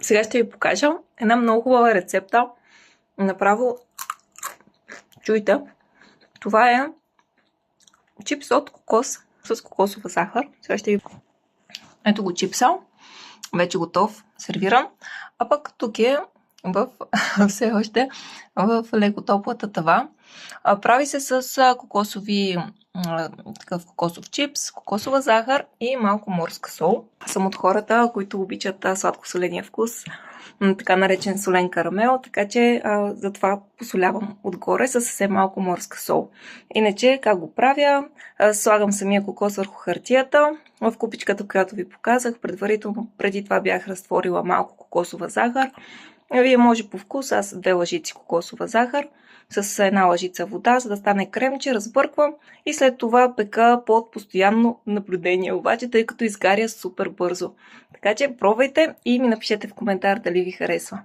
Сега ще ви покажа една много хубава рецепта. Направо, чуйте, това е чипс от кокос с кокосова захар. Сега ще ви... Ето го чипса, вече готов, сервиран. А пък тук е все още в леко топлата тава. Прави се с такъв кокосов чипс, кокосова захар и малко морска сол. Съм от хората, които обичат сладко-соления вкус, така наречен солен карамел, така че затова посолявам отгоре с съвсем малко морска сол. Иначе, как го правя? Слагам самия кокос върху хартията. В купичката, която ви показах, предварително преди това бях разтворила малко кокосова захар. Вие може по вкус, аз 2 лъжици кокосова захар с 1 лъжица вода, за да стане кремче, разбърквам и след това пека под постоянно наблюдение, обаче, тъй като изгаря супер бързо. Така че пробвайте и ми напишете в коментар дали ви харесва.